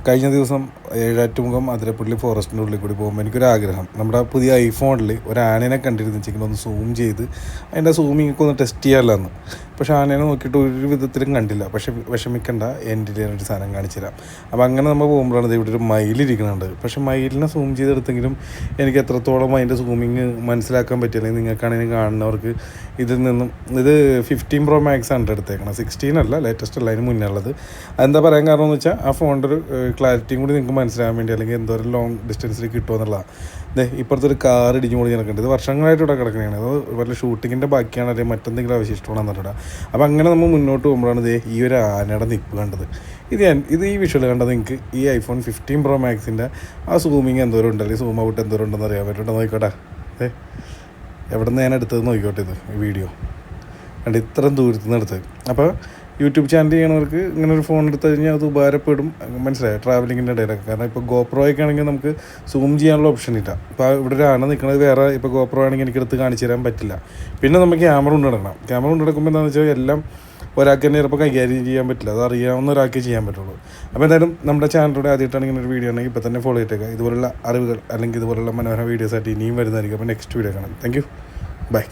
കഴിഞ്ഞ ദിവസം ഏഴാറ്റുമുഖം അതിരപ്പള്ളി ഫോറസ്റ്റിൻ്റെ ഉള്ളിൽ കൂടി പോകുമ്പോൾ എനിക്കൊരാഗ്രഹം, നമ്മുടെ പുതിയ ഐഫോണിൽ ഒരു ആനേനെ കണ്ടിരുന്നു വെച്ചെങ്കിൽ ഒന്ന് സൂം ചെയ്ത് അതിൻ്റെ സൂമിങ്ങൊക്കെ ഒന്ന് ടെസ്റ്റ് ചെയ്യാമല്ലോ. പക്ഷേ ആനേനെ നോക്കിയിട്ട് ഒരു വിധത്തിലും കണ്ടില്ല. പക്ഷേ വിഷമിക്കണ്ട, എൻ്റെ ഒരു സാധനം കാണിച്ചു തരാം. അപ്പോൾ അങ്ങനെ നമ്മൾ പോകുമ്പോഴാണ് ഇവിടെ ഒരു മയിലിരിക്കുന്നുണ്ട്. പക്ഷേ മയിലിനെ സൂം ചെയ്തെടുത്തെങ്കിലും എനിക്ക് എത്രത്തോളം അതിൻ്റെ സൂമിങ് മനസ്സിലാക്കാൻ പറ്റില്ല. നിങ്ങൾക്കാണെങ്കിൽ കാണുന്നവർക്ക് ഇതിൽ നിന്നും ഇത് 15 Pro Max ആണ് എടുത്തേക്കണം, 16 അല്ല, ലേറ്റസ്റ്റ് അല്ല, അതിന് മുന്നേ ഉള്ളത്. അതെന്താ പറയാൻ കാരണം എന്ന് വെച്ചാൽ ആ ഫോണിൻ്റെ ഒരു ക്ലാരിറ്റിയും കൂടി നിങ്ങൾക്ക് മനസ്സിലാകാൻ വേണ്ടി, അല്ലെങ്കിൽ എന്തോരം ലോങ് ഡിസ്റ്റൻസിൽ കിട്ടുമോ എന്നുള്ളതാണ്. ഇപ്പുറത്തെ ഒരു കാർ ഇടിഞ്ഞു കൂടി കിടക്കുന്നുണ്ട്. ഇത് വർഷങ്ങളായിട്ട് ഇവിടെ കിടക്കുന്നതാണ്. അത് വല്ല ഷൂട്ടിങ്ങിൻ്റെ ബാക്കിയാണ്, അല്ലെങ്കിൽ മറ്റെന്തെങ്കിലും അവശിഷ്ടമാണെന്ന് പറഞ്ഞിട്ട്. അപ്പോൾ അങ്ങനെ നമ്മൾ മുന്നോട്ട് പോകുമ്പോഴാണ് ഈ ഒരു ആനയുടെ നിപ്പ് കണ്ടത്. ഇത് ഈ വിഷ്വൽ കണ്ടത് നിങ്ങൾക്ക് ഈ iPhone 15 Pro Maxൻ്റെ ആ സൂമിങ് എന്തോരം ഉണ്ട്, അല്ലെങ്കിൽ സൂം ഔട്ട് എന്തോരം ഉണ്ടെന്ന് അറിയാൻ പറ്റുന്നുണ്ടോ നോക്കിക്കോട്ടെ. എവിടെ നിന്ന് ഞാൻ എടുത്തത് നോക്കിക്കോട്ടെ. ഇത് വീഡിയോ കണ്ട് ഇത്രയും ദൂരത്തു നിന്ന് എടുത്തത്. അപ്പോൾ യൂട്യൂബ് ചാനൽ ചെയ്യണവർക്ക് ഇങ്ങനെ ഒരു ഫോൺ എടുത്തു കഴിഞ്ഞാൽ അത് ഉപകാരപ്പെടും, മനസ്സിലായോ, ട്രാവലിങ്ങിൻ്റെ ഇടയിലൊക്കെ. കാരണം ഇപ്പോൾ ഗോപ്രോയൊക്കെ ആണെങ്കിൽ നമുക്ക് സൂം ചെയ്യാനുള്ള ഓപ്ഷൻ ഇല്ല. ഇപ്പോൾ ഇവിടെ ഒരു ആന നിൽക്കുന്നത് വേറെ, ഇപ്പോൾ ഗോപ്രോ ആണെങ്കിൽ എനിക്കെടുത്ത് കാണിച്ചു തരാൻ പറ്റില്ല. പിന്നെ നമുക്ക് ക്യാമറ കൊണ്ടുനടക്കണം. ക്യാമറ കൊണ്ടുനടക്കുമ്പോൾ എന്താണെന്ന് വെച്ചാൽ എല്ലാം ഒരാൾക്ക് തന്നെ ചിലപ്പോൾ കൈകാര്യം ചെയ്യാൻ പറ്റില്ല, അത് അറിയാവുന്ന ഒരാൾക്ക് ചെയ്യാൻ പറ്റുള്ളൂ. അപ്പോൾ എന്തായാലും നമ്മുടെ ചാനലിലൂടെ ആദ്യമായിട്ടാണ് ഇങ്ങനെ ഒരു വീഡിയോ ആണെങ്കിൽ ഇപ്പോൾ തന്നെ ഫോളോ ചെയ്തേക്കുക. ഇതുപോലുള്ള അറിവുകൾ അല്ലെങ്കിൽ ഇതുപോലുള്ള മനോഹര വീഡിയോസായിട്ട് ഇനിയും വരുന്നതായിരിക്കും. അപ്പോൾ നെക്സ്റ്റ് വീഡിയോ കാണാം. Thank you, by.